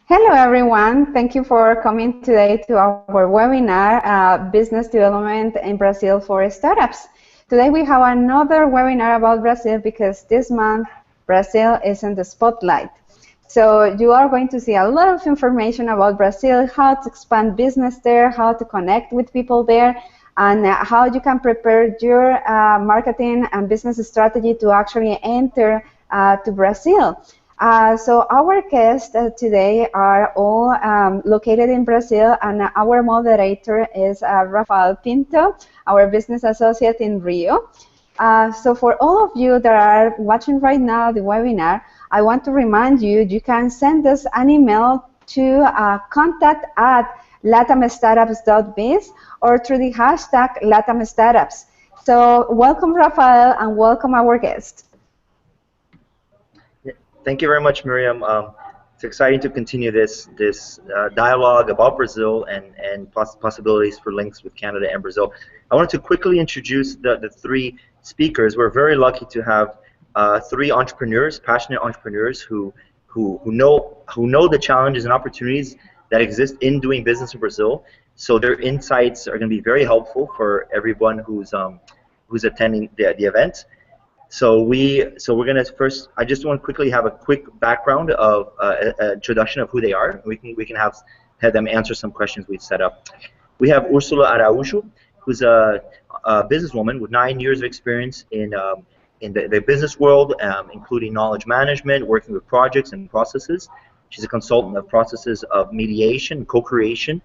Hello, everyone. Thank you for coming today to our webinar, Business Development in Brazil for Startups. Today we have another webinar about Brazil because this month Brazil is in the spotlight. So you are going to see a lot of information about Brazil, how to expand business there, how to connect with people there, and how you can prepare your marketing and business strategy to actually enter to Brazil. So our guests today are all located in Brazil, and our moderator is Rafael Pinto, our business associate in Rio. So for all of you that are watching right now the webinar, I want to remind you, you can send us an email to contact@latamstartups.biz or through the hashtag LatamStartups. So welcome, Rafael, and welcome our guest. Thank you very much, Miriam. It's exciting to continue this dialogue about Brazil and possibilities for links with Canada and Brazil. I wanted to quickly introduce the three speakers. We're very lucky to have three entrepreneurs, passionate entrepreneurs who know the challenges and opportunities that exist in doing business in Brazil. So their insights are going to be very helpful for everyone who's attending the event. So we're gonna first. I just want to quickly have a quick background of introduction of who they are. We can have them answer some questions we've set up. We have Ursula Araújo, who's a businesswoman with 9 years of experience in the business world, including knowledge management, working with projects and processes. She's a consultant of processes of mediation, co-creation.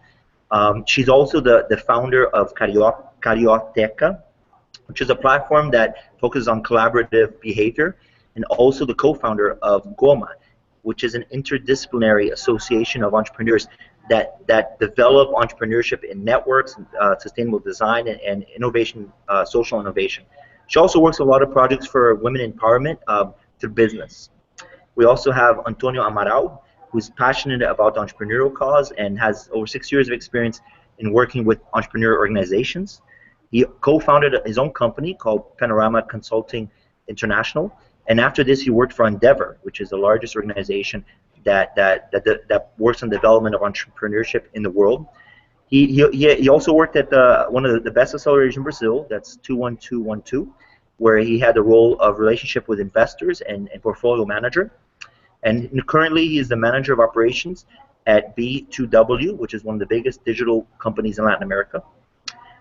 She's also the founder of Carioteca, which is a platform that focuses on collaborative behavior, and also the co-founder of GOMA, which is an interdisciplinary association of entrepreneurs that develop entrepreneurship in networks, sustainable design, and innovation, social innovation. She also works on a lot of projects for women empowerment through business. We also have Antonio Amaral, who's passionate about the entrepreneurial cause and has over 6 years of experience in working with entrepreneurial organizations. He co-founded his own company called Panorama Consulting International, and after this he worked for Endeavor, which is the largest organization that works on development of entrepreneurship in the world. He also worked at one of the best accelerators in Brazil, that's 21212, where he had the role of relationship with investors and portfolio manager. And currently he is the manager of operations at B2W, which is one of the biggest digital companies in Latin America.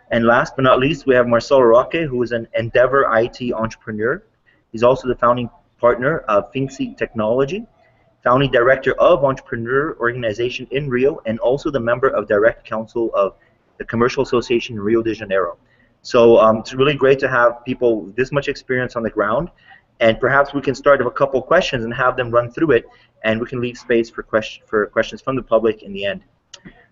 And last but not least, we have Marcelo Roque, who is an Endeavor IT entrepreneur. He's also the founding partner of Finci Technology, founding director of Entrepreneur Organization in Rio, and also the member of Direct Council of the Commercial Association in Rio de Janeiro. So it's really great to have people with this much experience on the ground, and perhaps we can start with a couple questions and have them run through it, and we can leave space for questions from the public in the end.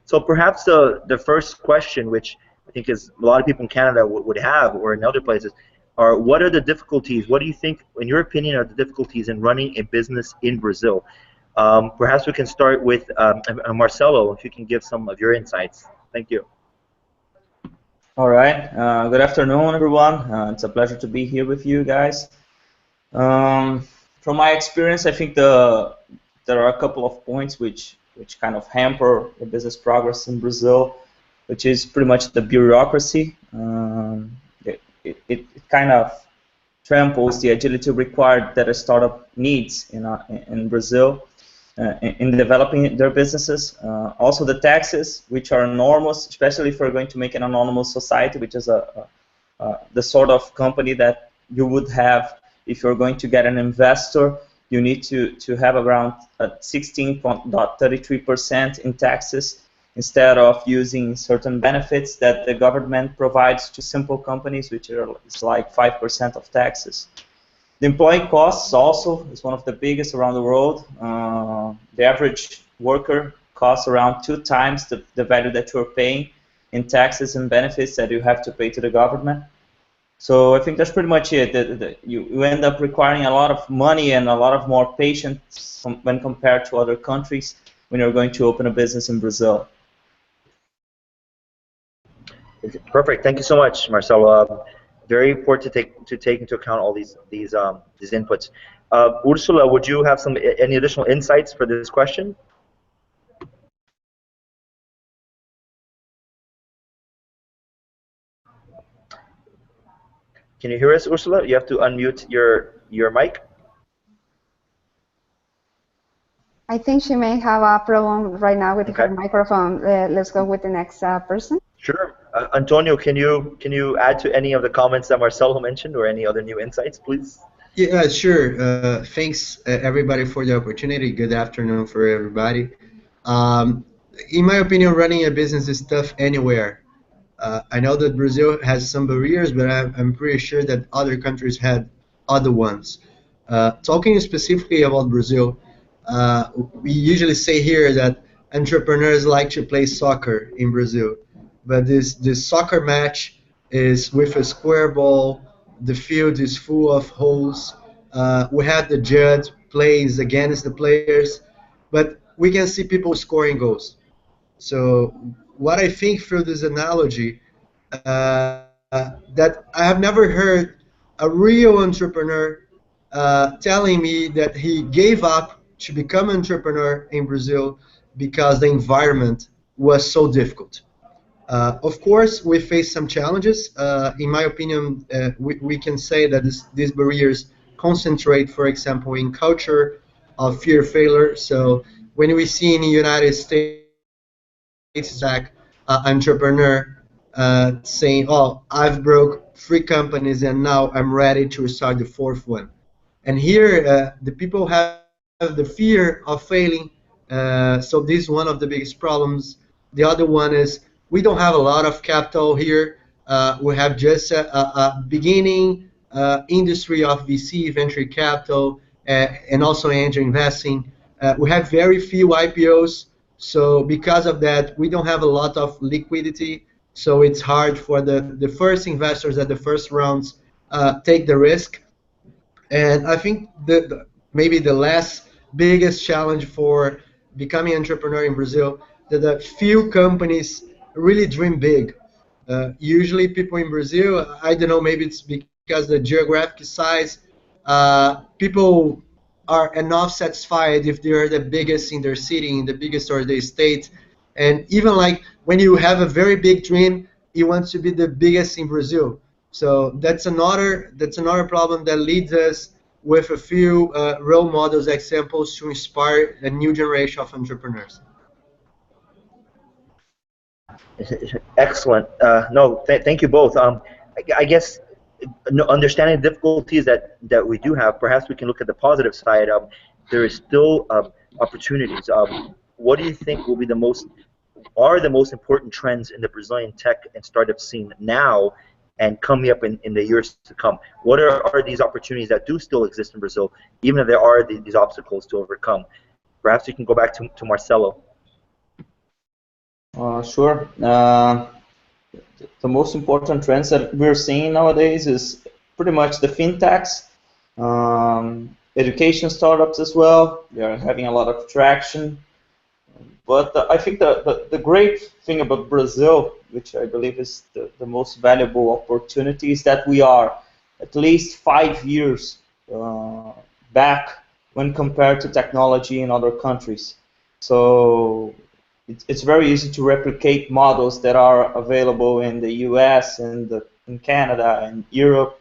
So perhaps the first question, which I think is a lot of people in Canada would have, or in other places, are what are the difficulties? What do you think, in your opinion, are the difficulties in running a business in Brazil? Perhaps we can start with Marcelo, if you can give some of your insights. Thank you. All right. Good afternoon, everyone. It's a pleasure to be here with you guys. From my experience, I think there are a couple of points which kind of hamper the business progress in Brazil, which is pretty much the bureaucracy. It kind of tramples the agility required that a startup needs in Brazil in developing their businesses. Also the taxes, which are enormous, especially if we're going to make an anonymous society, which is the sort of company that you would have if you're going to get an investor. You need to have around 16.33% in taxes, instead of using certain benefits that the government provides to simple companies, which is like 5% of taxes. The employee costs also is one of the biggest around the world. The average worker costs around 2 times the value that you're paying in taxes and benefits that you have to pay to the government. So I think that's pretty much it. You end up requiring a lot of money and a lot of more patience when compared to other countries when you're going to open a business in Brazil. Perfect. Thank you so much, Marcelo. Very important to take into account all these inputs. Ursula, would you have any additional insights for this question? Can you hear us, Ursula? You have to unmute your mic. I think she may have a problem right now with Okay. her microphone. Let's go with the next person. Sure. Antonio, can you add to any of the comments that Marcelo mentioned, or any other new insights, please? Yeah, sure. Thanks, everybody, for the opportunity. Good afternoon for everybody. In my opinion, running a business is tough anywhere. I know that Brazil has some barriers, but I'm pretty sure that other countries had other ones. Talking specifically about Brazil, we usually say here that entrepreneurs like to play soccer in Brazil, but this soccer match is with a square ball. The field is full of holes. We have the judge plays against the players, but we can see people scoring goals. So what I think through this analogy, that I have never heard a real entrepreneur telling me that he gave up to become an entrepreneur in Brazil because the environment was so difficult. Of course, we face some challenges. In my opinion, we can say that these barriers concentrate, for example, in culture of fear of failure. So when we see in the United States, like entrepreneur saying, "Oh, I've broke 3 companies and now I'm ready to start the 4th one." And here, the people have the fear of failing. So this is one of the biggest problems. The other one is we don't have a lot of capital here. We have just a beginning industry of VC, venture capital, and also angel investing. We have very few IPOs. So because of that, we don't have a lot of liquidity. So it's hard for the first investors at the first rounds take the risk. And I think maybe the last biggest challenge for becoming an entrepreneur in Brazil, that a few companies really dream big. Usually people in Brazil, I don't know, maybe it's because the geographic size, people are enough satisfied if they're the biggest in their city, in the biggest or the state. And even like when you have a very big dream, you want to be the biggest in Brazil. So that's another problem that leads us with a few role models, examples to inspire a new generation of entrepreneurs. Excellent. No, thank you both. I guess understanding the difficulties that we do have, perhaps we can look at the positive side. There is still opportunities. What do you think will be the most important trends in the Brazilian tech and startup scene now and coming up in the years to come? What are these opportunities that do still exist in Brazil, even if there are these obstacles to overcome? Perhaps we can go back to Marcelo. Sure. The most important trends that we're seeing nowadays is pretty much the fintechs, education startups as well. They are having a lot of traction. But I think the great thing about Brazil, which I believe is the most valuable opportunity, is that we are at least 5 years back when compared to technology in other countries. So it's very easy to replicate models that are available in the US and in Canada and Europe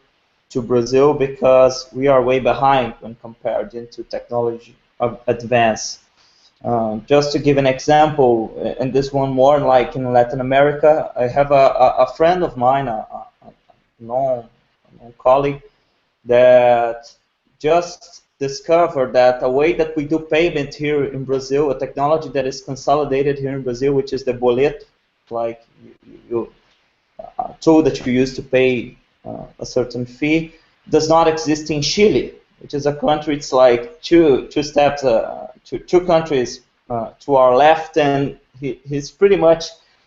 to Brazil, because we are way behind when compared into technology advance. Just to give an example, and this one more like in Latin America, I have a friend of mine, a known colleague, that just discovered that a way that we do payment here in Brazil, a technology that is consolidated here in Brazil, which is the boleto, like a tool that you use to pay a certain fee, does not exist in Chile, which is a country. It's like two steps, two countries to our left, and he's pretty much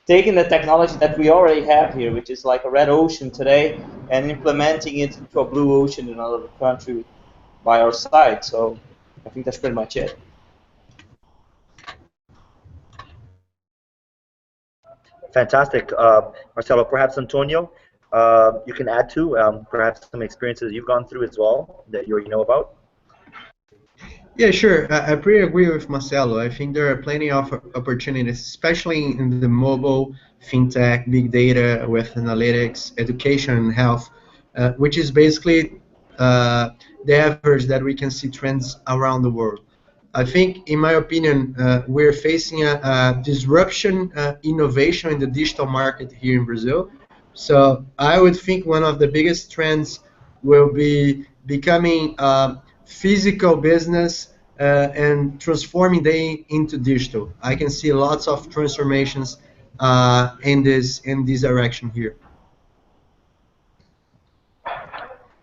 taking the technology that we already have here, which is like a red ocean today, and implementing it into a blue ocean in another country by our side. So I think that's pretty much it. Fantastic. Marcelo, perhaps Antonio, you can add to perhaps some experiences you've gone through as well that you already know about. Yeah, sure. I pretty agree with Marcelo. I think there are plenty of opportunities, especially in the mobile, fintech, big data, with analytics, education, and health. which is basically the average that we can see trends around the world. I think, in my opinion, we're facing a disruption innovation in the digital market here in Brazil. So I would think one of the biggest trends will be becoming physical business and transforming them into digital. I can see lots of transformations in this direction here.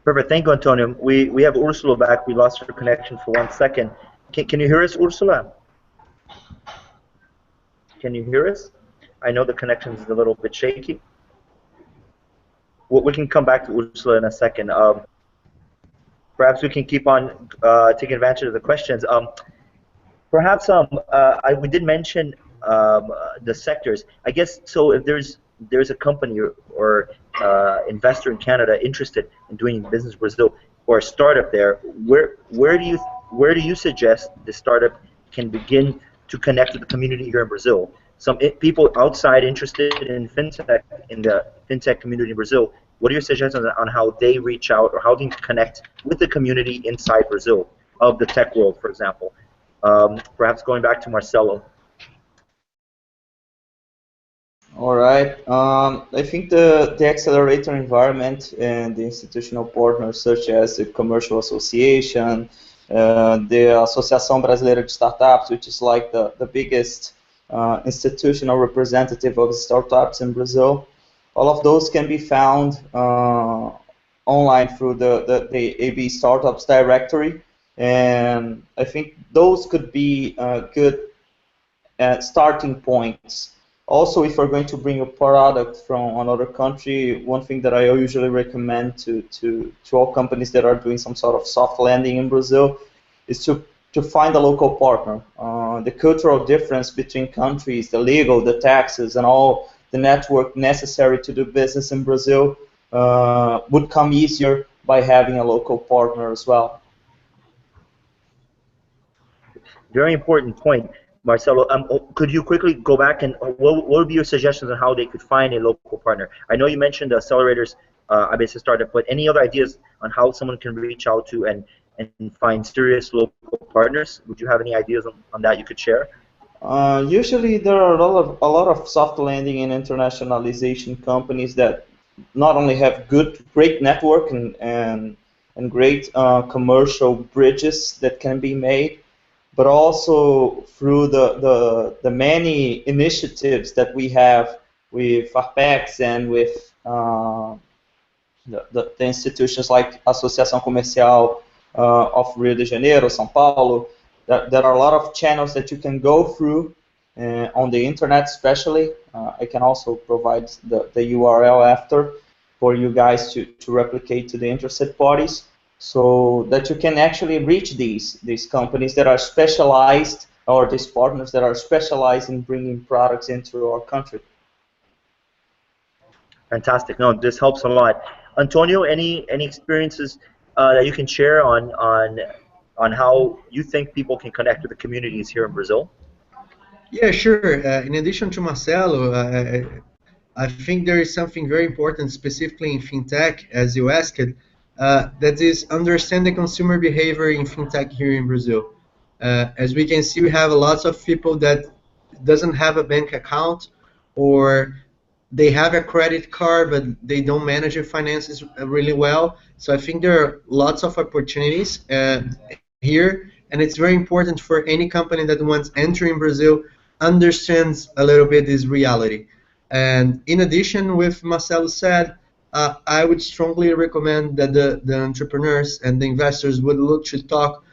Perfect. Thank you, Antonio. We have Ursula back. We lost her connection for 1 second. Can you hear us, Ursula? Can you hear us? I know the connection is a little bit shaky. Well, we can come back to Ursula in a second. Perhaps we can keep on taking advantage of the questions. Perhaps we did mention the sectors. I guess so. If there's a company or investor in Canada interested in doing business in Brazil or a startup there, where do you suggest the startup can begin to connect with the community here in Brazil? Some people outside interested in fintech, in the fintech community in Brazil, what are your suggestions on how they reach out or how they connect with the community inside Brazil of the tech world, for example? Perhaps going back to Marcelo. All right. I think the accelerator environment and the institutional partners such as the Commercial Association, the Associação Brasileira de Startups, which is like the biggest institutional representative of startups in Brazil. All of those can be found online through the AB Startups directory, and I think those could be good starting points. Also, if we're going to bring a product from another country, one thing that I usually recommend to all companies that are doing some sort of soft landing in Brazil is to find a local partner. The cultural difference between countries, the legal, the taxes, and all the network necessary to do business in Brazil would come easier by having a local partner as well. Very important point, Marcelo. Could you quickly go back and what would be your suggestions on how they could find a local partner? I know you mentioned the accelerators, ABC Startup, but any other ideas on how someone can reach out to and find serious local partners? Would you have any ideas on that you could share? Usually there are a lot of soft landing and internationalization companies that not only have great network and great commercial bridges that can be made, but also through the many initiatives that we have with FARPEX and with the institutions like Associação Comercial of Rio de Janeiro, São Paulo. There are a lot of channels that you can go through on the internet, especially. I can also provide the URL after for you guys to replicate to the interested parties, so that you can actually reach these companies that are specialized, or these partners that are specialized in bringing products into our country. Fantastic. No, this helps a lot. Antonio, any experiences that you can share on how you think people can connect with the communities here in Brazil? Yeah, sure. In addition to Marcelo, I think there is something very important, specifically in fintech, as you asked, that is understand the consumer behavior in fintech here in Brazil. As we can see, we have lots of people that doesn't have a bank account, or they have a credit card, but they don't manage their finances really well. So I think there are lots of opportunities here, and it's very important for any company that wants to enter in Brazil understands a little bit this reality. And in addition, with Marcelo said, I would strongly recommend that the entrepreneurs and the investors would look to talk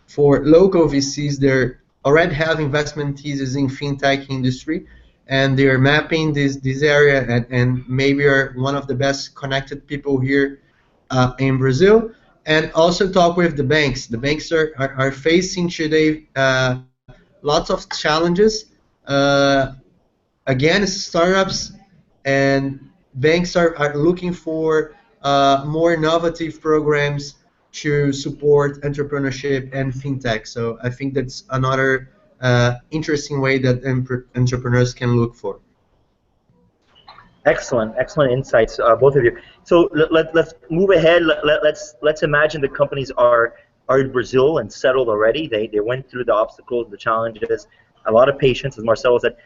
for local VCs that already have investment thesis in fintech industry, and they're mapping this area, and maybe are one of the best connected people here in Brazil. And also talk with the banks. The banks are facing today lots of challenges. Again, startups and banks are looking for more innovative programs to support entrepreneurship and fintech. So I think that's another interesting way that entrepreneurs can look for. Excellent, excellent insights, both of you. So let's move ahead. Let's imagine the companies are in Brazil and settled already. They went through the obstacles, the challenges, a lot of patience, as Marcelo said.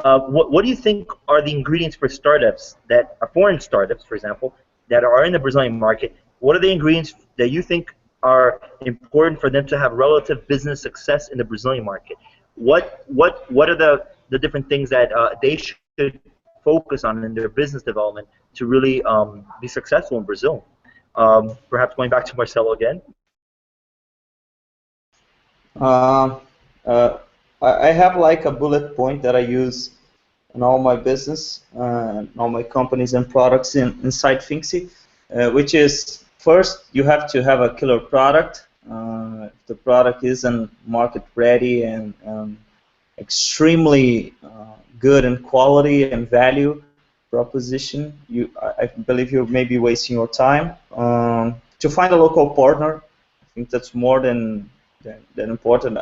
What do you think are the ingredients for startups that are foreign startups, for example, that are in the Brazilian market? What are the ingredients that you think are important for them to have relative business success in the Brazilian market? What are the different things that they should focus on in their business development to really be successful in Brazil? Perhaps going back to Marcelo again. Uh, uh, I have like a bullet point that I use in all my business, all my companies and products inside Finksy, which is first you have to have a killer product. If the product isn't market ready and extremely good in quality and value proposition, I believe you may be wasting your time. To find a local partner, I think that's more than important.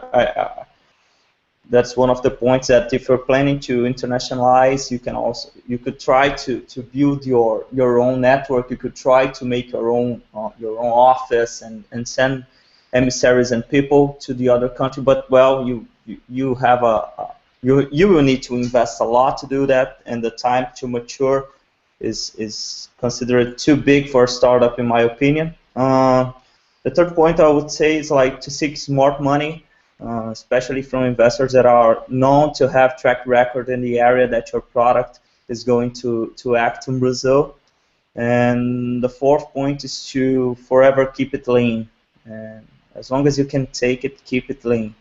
That's one of the points that if you're planning to internationalize, you could try to build your own network. You could try to make your own office and send emissaries and people to the other country. But well, you have you will need to invest a lot to do that, and the time to mature is considered too big for a startup, in my opinion. The third point I would say is like to seek smart money, especially from investors that are known to have track record in the area that your product is going to act in Brazil. And the fourth point is to forever keep it lean. And as long as you can take it, keep it lean.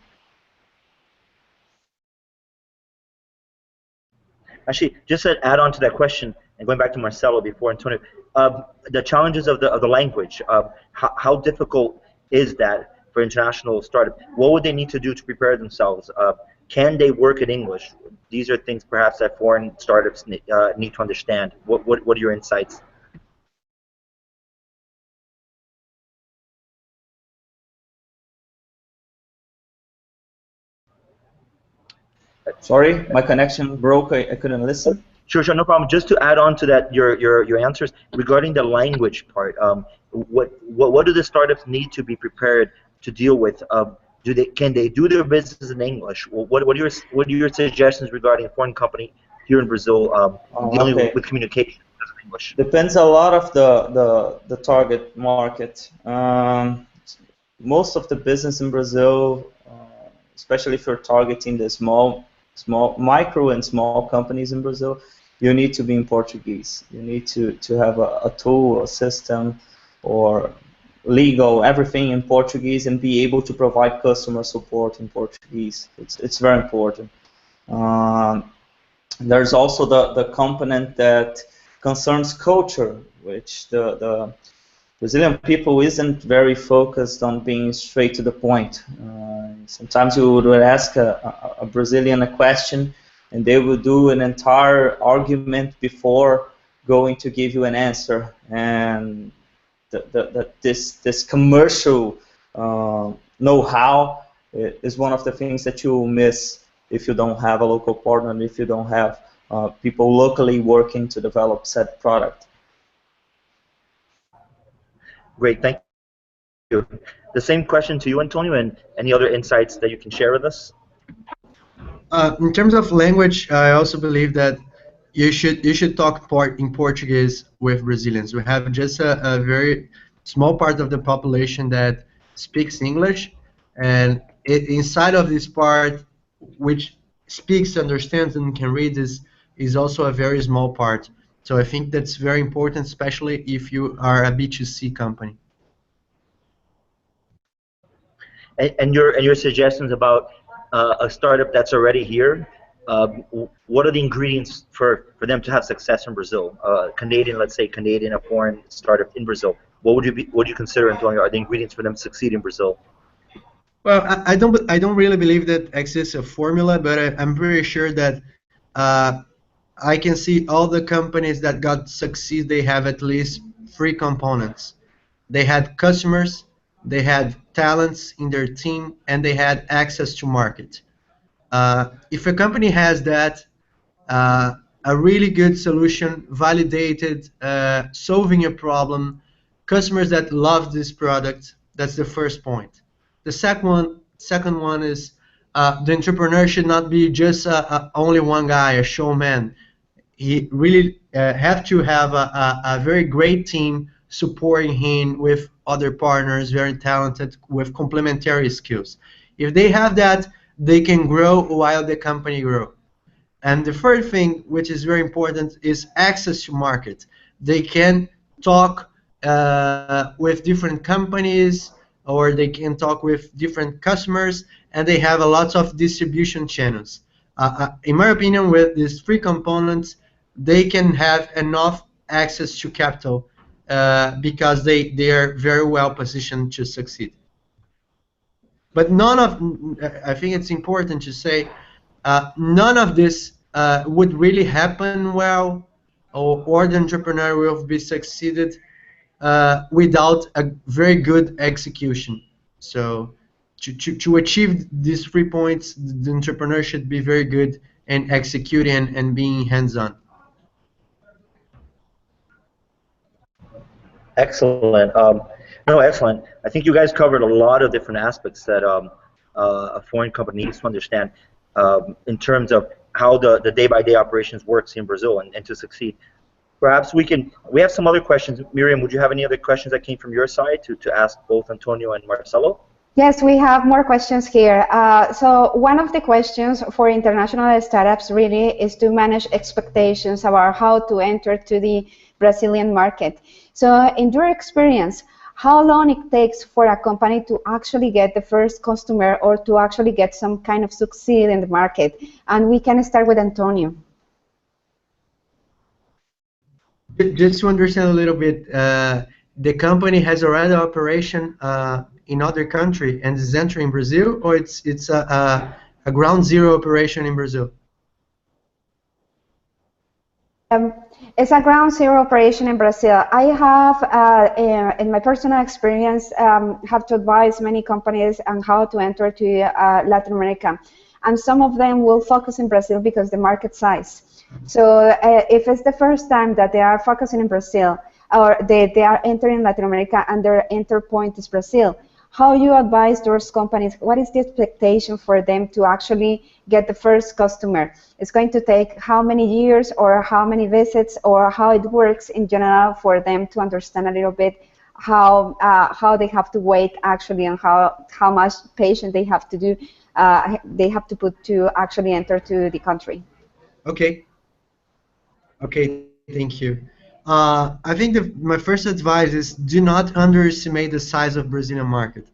Actually, just to add on to that question, and going back to Marcelo before Antonio, the challenges of the language. How difficult is that for international startup? What would they need to do to prepare themselves? Can they work in English? These are things perhaps that foreign startups need to understand. What are your insights? Sorry, my connection broke. I couldn't listen. Sure, no problem. Just to add on to that, your answers regarding the language part. What do the startups need to be prepared to deal with? Can they do their business in English? What are your suggestions regarding a foreign company here in Brazil dealing with communication in English? Depends a lot of the target market. Most of the business in Brazil, especially if you're targeting the micro and small companies in Brazil, you need to be in Portuguese. You need to have a tool, a system, or legal, everything in Portuguese, and be able to provide customer support in Portuguese. It's very important. There's also the component that concerns culture, which the Brazilian people isn't very focused on being straight to the point. Sometimes you would ask a Brazilian a question, and they will do an entire argument before going to give you an answer. And this commercial know-how is one of the things that you will miss if you don't have a local partner and if you don't have people locally working to develop said product. Great, thank you. The same question to you, Antonio, and any other insights that you can share with us? In terms of language, I also believe that you should talk in Portuguese with Brazilians. We have just a very small part of the population that speaks English, and inside of this part, which speaks, understands, and can read, is also a very small part. So I think that's very important, especially if you are a B2C company. And your suggestions about a startup that's already here. What are the ingredients for them to have success in Brazil? Canadian, let's say Canadian, a foreign startup in Brazil. What would you consider, Antonio, are the ingredients for them to succeed in Brazil? Well, I don't really believe that exists a formula, but I'm pretty sure that I can see all the companies that got succeed. They have at least three components. They had customers, they had talents in their team, and they had access to market. If a company has that, a really good solution, validated, solving a problem, customers that love this product. That's the first point. The second one is the entrepreneur should not be just only one guy, a showman. He really have to have a very great team supporting him with other partners, very talented, with complementary skills. If they have that, they can grow while the company grows. And the third thing, which is very important, is access to market. They can talk with different companies, or they can talk with different customers, and they have a lot of distribution channels. In my opinion, with these three components, they can have enough access to capital because they are very well positioned to succeed. But I think it's important to say, none of this would really happen well, or the entrepreneur will be succeeded without a very good execution. So to achieve these 3 points, the entrepreneur should be very good in executing and being hands-on. Excellent. No, excellent. I think you guys covered a lot of different aspects that a foreign company needs to understand in terms of how the day-by-day operations works in Brazil and to succeed. Perhaps we have some other questions. Miriam, would you have any other questions that came from your side to ask both Antonio and Marcelo? Yes, we have more questions here. So one of the questions for international startups really is to manage expectations about how to enter to the Brazilian market. So in your experience, how long it takes for a company to actually get the first customer or to actually get some kind of succeed in the market? And we can start with Antonio. Just to understand a little bit, the company has already operation in other country and is entering Brazil, or it's a ground zero operation in Brazil? It's a ground zero operation in Brazil. I have, in my personal experience, have to advise many companies on how to enter to Latin America, and some of them will focus in Brazil because the market size. So if it's the first time that they are focusing in Brazil, or they are entering Latin America and their enter point is Brazil, how you advise those companies? What is the expectation for them to actually get the first customer? It's going to take how many years or how many visits or how it works in general for them to understand a little bit how they have to wait actually and how much patience they have to do they have to put to actually enter to the country. Okay, thank you. I think my first advice is do not underestimate the size of Brazilian market.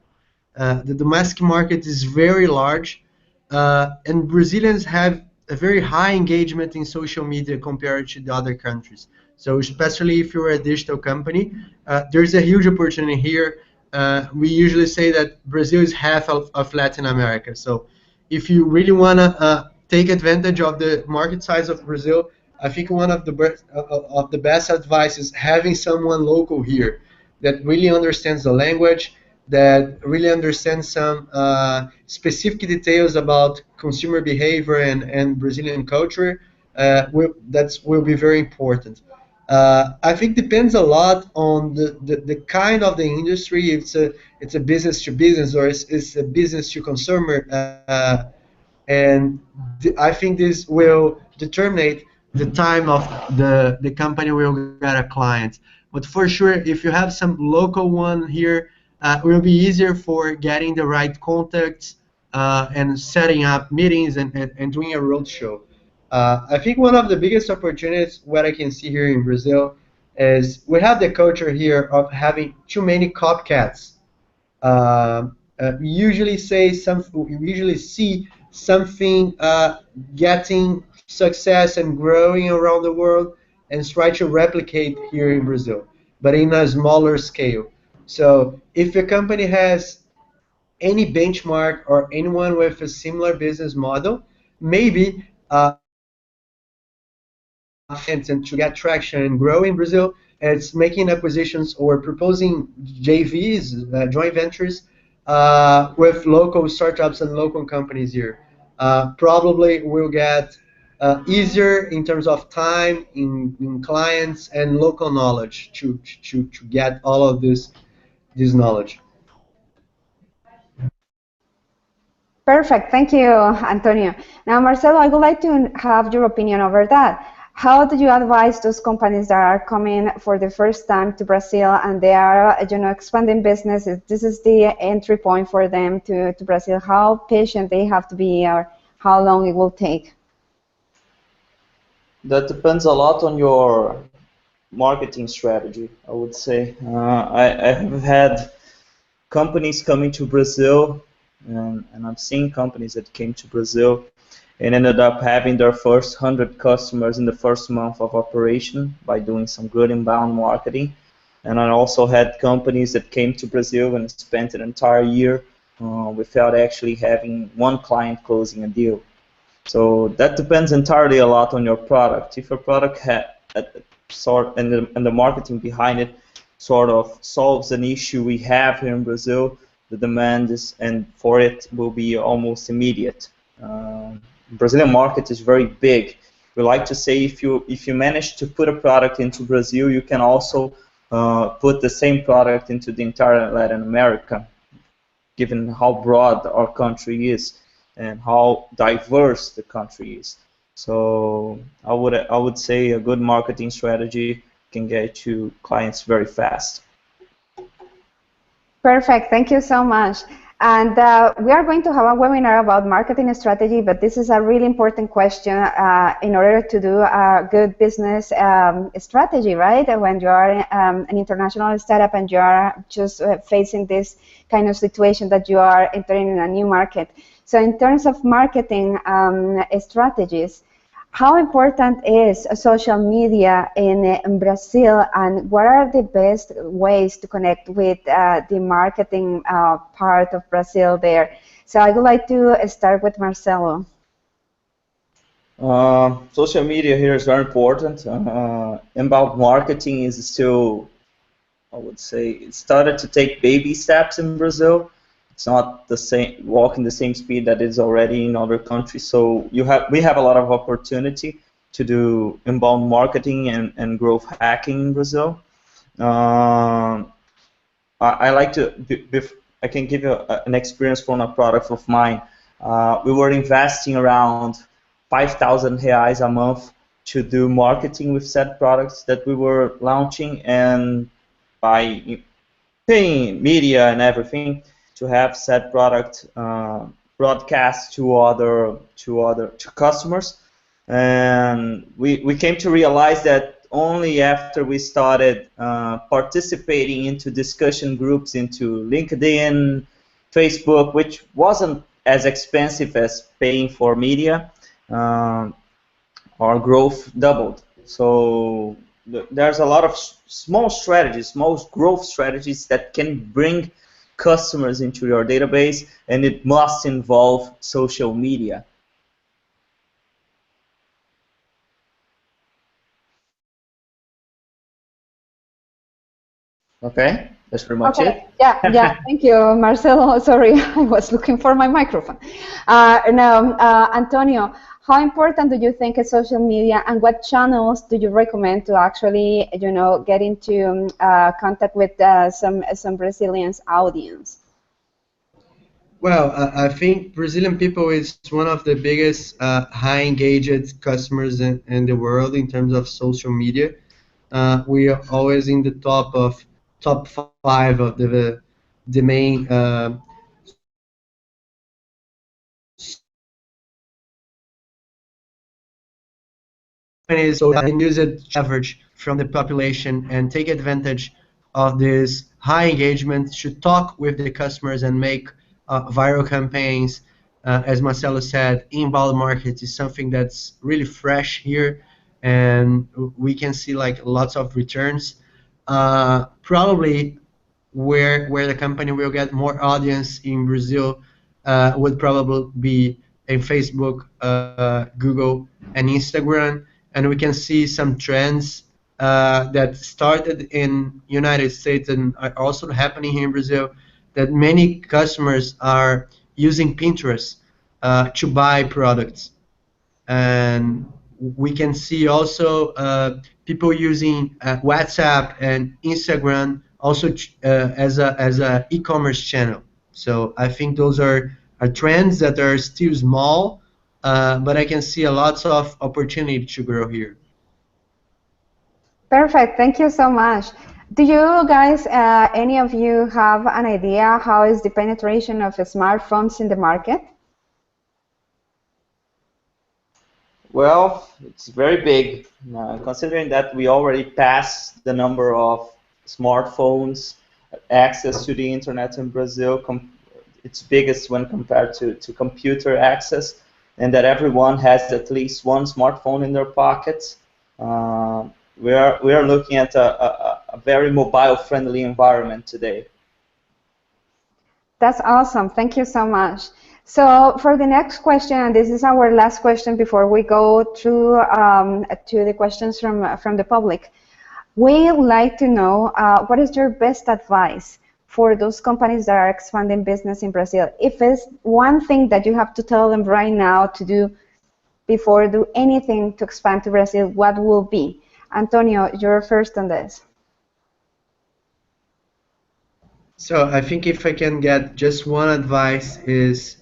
The domestic market is very large, and Brazilians have a very high engagement in social media compared to the other countries. So especially if you're a digital company, there's a huge opportunity here. We usually say that Brazil is half of Latin America. So if you really want to take advantage of the market size of Brazil, I think one of the best advice is having someone local here that really understands the language, that really understands some specific details about consumer behavior and Brazilian culture. That will be very important. I think depends a lot on the kind of the industry. If it's a business to business or it's a business to consumer, and I think this will determine the time of the company will get a client. But for sure, if you have some local one here, it will be easier for getting the right contacts and setting up meetings and doing a roadshow. I think one of the biggest opportunities what I can see here in Brazil is we have the culture here of having too many copycats. We usually see something getting success and growing around the world and try to replicate here in Brazil, but in a smaller scale. So if a company has any benchmark or anyone with a similar business model, maybe and to get traction and grow in Brazil, it's making acquisitions or proposing JVs, joint ventures, with local startups and local companies here. Probably we'll get easier in terms of time, in clients, and local knowledge to get all of this knowledge. Perfect. Thank you, Antonio. Now, Marcelo, I would like to have your opinion over that. How do you advise those companies that are coming for the first time to Brazil and they are, expanding business? This is the entry point for them to Brazil. How patient they have to be, or how long it will take? That depends a lot on your marketing strategy, I would say. I have had companies coming to Brazil, and I've seen companies that came to Brazil and ended up having their first 100 customers in the first month of operation by doing some good inbound marketing. And I also had companies that came to Brazil and spent an entire year without actually having one client closing a deal. So that depends entirely a lot on your product. If your product and the marketing behind it sort of solves an issue we have here in Brazil, the demand for it will be almost immediate. Brazilian market is very big. We like to say if you manage to put a product into Brazil, you can also put the same product into the entire Latin America, given how broad our country is and how diverse the country is. So I would say a good marketing strategy can get you clients very fast. Perfect. Thank you so much. And we are going to have a webinar about marketing strategy, but this is a really important question in order to do a good business strategy, right? When you are an international startup and you are just facing this kind of situation that you are entering in a new market. So in terms of marketing strategies, how important is social media in Brazil, and what are the best ways to connect with the marketing part of Brazil there? So I would like to start with Marcelo. Social media here is very important. Inbound marketing is still, I would say, it started to take baby steps in Brazil. It's not the same, walking the same speed that is already in other countries. So we have a lot of opportunity to do inbound marketing and growth hacking in Brazil. I like to, I can give you an experience from a product of mine. We were investing around 5,000 reais a month to do marketing with said products that we were launching, and by paying media and everything, to have said product broadcast to customers. And we came to realize that only after we started participating into discussion groups into LinkedIn, Facebook, which wasn't as expensive as paying for media, our growth doubled. So there's a lot of small strategies, small growth strategies that can bring customers into your database, and it must involve social media. Okay, that's pretty much it. Yeah, thank you, Marcelo. Sorry, I was looking for my microphone. Now, Antonio, how important do you think is social media, and what channels do you recommend to actually, get into contact with some Brazilians audience? Well, I think Brazilian people is one of the biggest high engaged customers in the world in terms of social media. We are always in the top 5 of the main companies, so can use it average from the population and take advantage of this high engagement to talk with the customers and make viral campaigns. As Marcelo said, inbound market is something that's really fresh here, and we can see like lots of returns. Probably where the company will get more audience in Brazil would probably be in Facebook, Google, and Instagram. And we can see some trends that started in United States and are also happening here in Brazil, that many customers are using Pinterest to buy products. and we can see also people using WhatsApp and Instagram also as a e-commerce channel. So I think those are trends that are still small, but I can see a lots of opportunity to grow here. Perfect. Thank you so much. Do you guys, any of you, have an idea how is the penetration of smartphones in the market? Well, it's very big, considering that we already passed the number of smartphones, access to the internet in Brazil. It's biggest when compared to computer access, and that everyone has at least one smartphone in their pockets. We are looking at a very mobile-friendly environment today. That's awesome. Thank you so much. So for the next question, and this is our last question before we go to the questions from the public, we like to know what is your best advice for those companies that are expanding business in Brazil? If it's one thing that you have to tell them right now to do before do anything to expand to Brazil, what will be? Antonio, you're first on this. So I think if I can get just one advice is,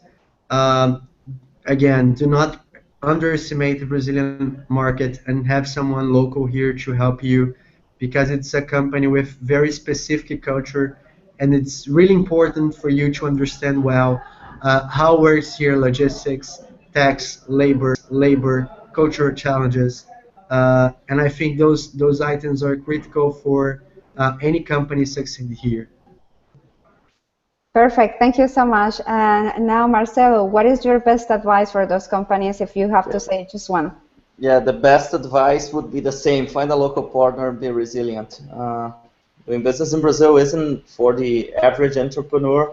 again, do not underestimate the Brazilian market and have someone local here to help you, because it's a company with very specific culture, and it's really important for you to understand well how works here, logistics, tax, labor, cultural challenges, and I think those items are critical for any company succeed here. Perfect. Thank you so much. And now, Marcelo, what is your best advice for those companies if you have to say just one? Yeah, the best advice would be the same. Find a local partner, be resilient. Doing business in Brazil isn't for the average entrepreneur.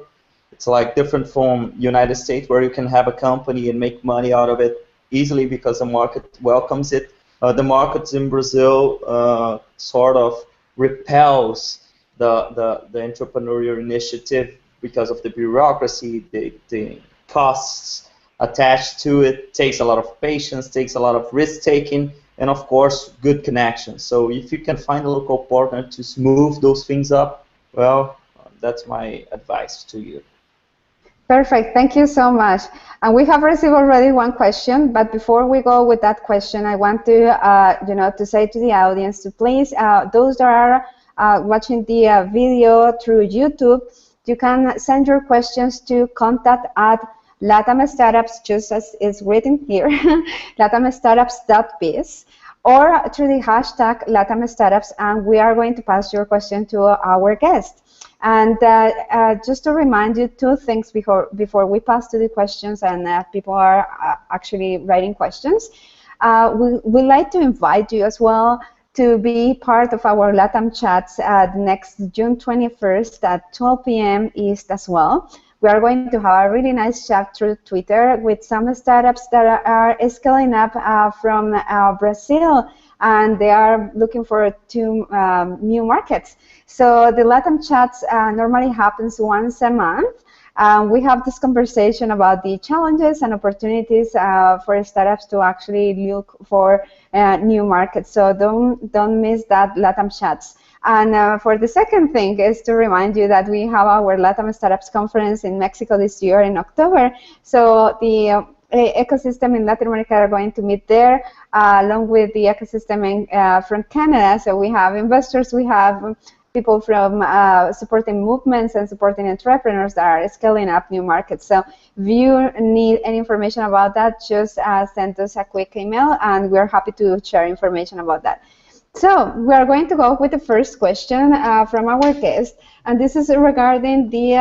It's like different from United States, where you can have a company and make money out of it easily because the market welcomes it. The markets in Brazil sort of repels the entrepreneurial initiative because of the bureaucracy, the costs attached to it. Takes a lot of patience, takes a lot of risk-taking, and of course, good connections. So if you can find a local partner to smooth those things up, well, that's my advice to you. Perfect. Thank you so much. And we have received already one question, but before we go with that question, I want to, to say to the audience to please, those that are watching the video through YouTube, you can send your questions to contact@LatamStartups, just as is written here, latamstartups.biz, or through the hashtag LatamStartups, and we are going to pass your question to our guest. And just to remind you two things before we pass to the questions and people are actually writing questions. We'd like to invite you as well to be part of our LATAM chats next June 21st at 12 p.m. East as well. We are going to have a really nice chat through Twitter with some startups that are scaling up from Brazil, and they are looking for two new markets. So the LATAM chats normally happens once a month. We have this conversation about the challenges and opportunities for startups to actually look for new markets. So don't miss that LATAM chats. And for the second thing is to remind you that we have our LATAM Startups Conference in Mexico this year in October. So the ecosystem in Latin America are going to meet there, along with the ecosystem from Canada. So we have investors, we have people from supporting movements and supporting entrepreneurs that are scaling up new markets. So if you need any information about that, just send us a quick email, and we're happy to share information about that. So we are going to go with the first question from our guest, and this is regarding the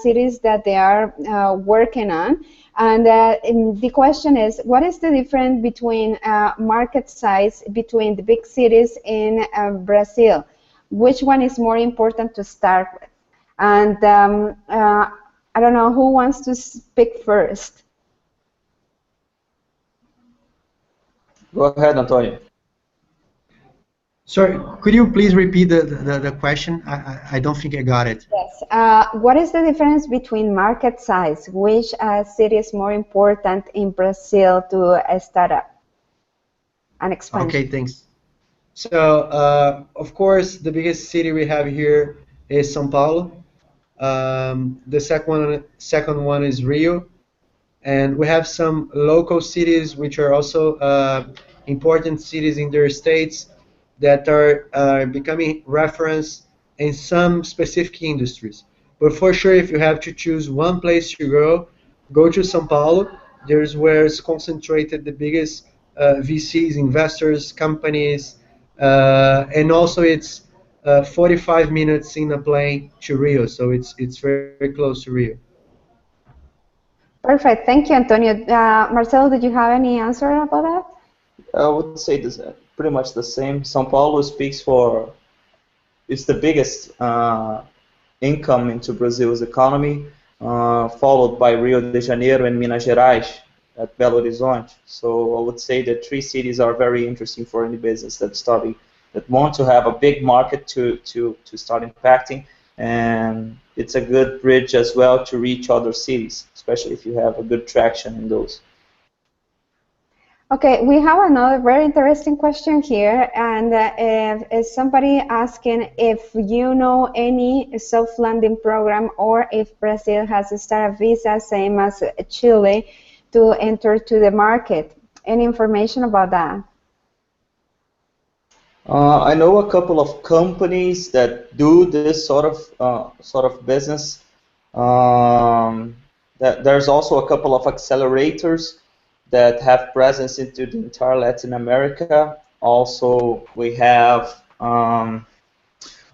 cities that they are working on. And the question is, what is the difference between market size between the big cities in Brazil? Which one is more important to start with? And I don't know, who wants to speak first? Go ahead, Antonio. Sorry, could you please repeat the question? I don't think I got it. Yes. What is the difference between market size? Which city is more important in Brazil to start up? and expansion. Okay, thanks. So, of course, the biggest city we have here is São Paulo. The second one is Rio, and we have some local cities which are also important cities in their states that are becoming reference in some specific industries. But for sure, if you have to choose one place to go to São Paulo. There's where it's concentrated the biggest VCs, investors, companies, and also it's 45 minutes in a plane to Rio, so it's very, very close to Rio. Perfect. Thank you, Antonio. Marcelo, did you have any answer about that? I would say this pretty much the same. São Paulo speaks for, it's the biggest income into Brazil's economy, followed by Rio de Janeiro and Minas Gerais at Belo Horizonte. So I would say that three cities are very interesting for any business that want to have a big market to start impacting, and it's a good bridge as well to reach other cities, especially if you have a good traction in those. Okay, we have another very interesting question here, and is somebody asking if you know any soft landing program or if Brazil has a startup visa, same as Chile, to enter to the market. Any information about that? I know a couple of companies that do this sort of business. There's also a couple of accelerators that have presence into the entire Latin America. Also, we have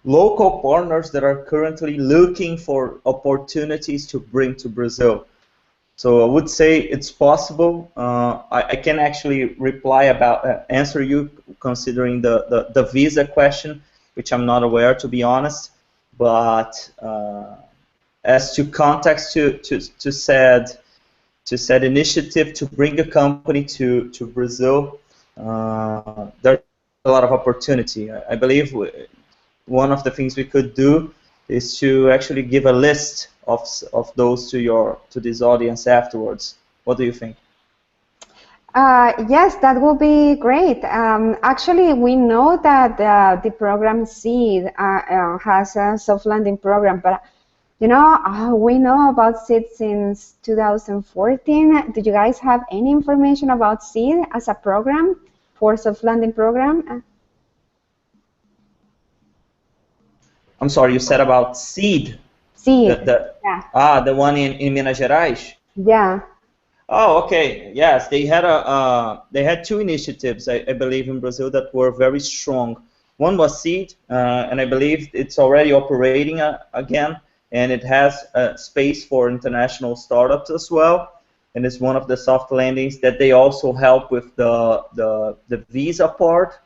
local partners that are currently looking for opportunities to bring to Brazil. So I would say it's possible. I can actually answer you considering the visa question, which I'm not aware, to be honest. But as to context to said initiative to bring a company to Brazil, there's a lot of opportunity. I believe one of the things we could do is to actually give a list of those to this audience afterwards. What do you think? Yes, that will be great. Actually, we know that the program SEED has a soft landing program, but you know, we know about SEED since 2014. Did you guys have any information about SEED as a program for soft landing program? I'm sorry, you said about SEED? SEED, yeah. The one in Minas Gerais? Yeah. Oh, okay. Yes, they had two initiatives, I believe, in Brazil that were very strong. One was SEED, and I believe it's already operating again, and it has space for international startups as well. And it's one of the soft landings that they also help with the visa part.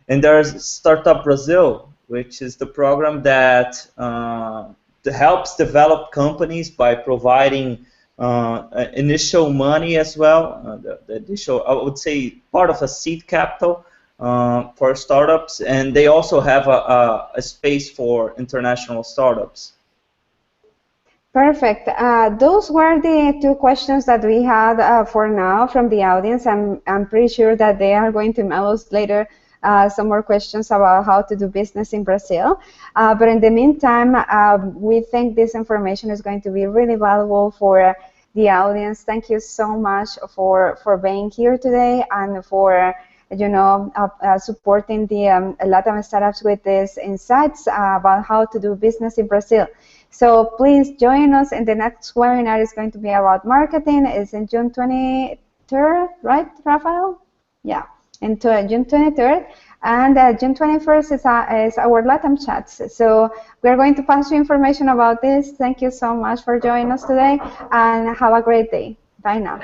And there's Startup Brazil, which is the program that helps develop companies by providing initial money as well, the initial, I would say, part of a seed capital for startups, and they also have a space for international startups. Perfect. Those were the two questions that we had for now from the audience. I'm pretty sure that they are going to mail us later some more questions about how to do business in Brazil. But in the meantime, we think this information is going to be really valuable for the audience. Thank you so much for being here today and for supporting the LATAM startups with these insights about how to do business in Brazil. So please join us in the next webinar. It's going to be about marketing. It's in June 23rd, right, Rafael? Yeah, into June 23rd. And June 21st is our LATAM chats. So we're going to pass you information about this. Thank you so much for joining us today, and have a great day. Bye now.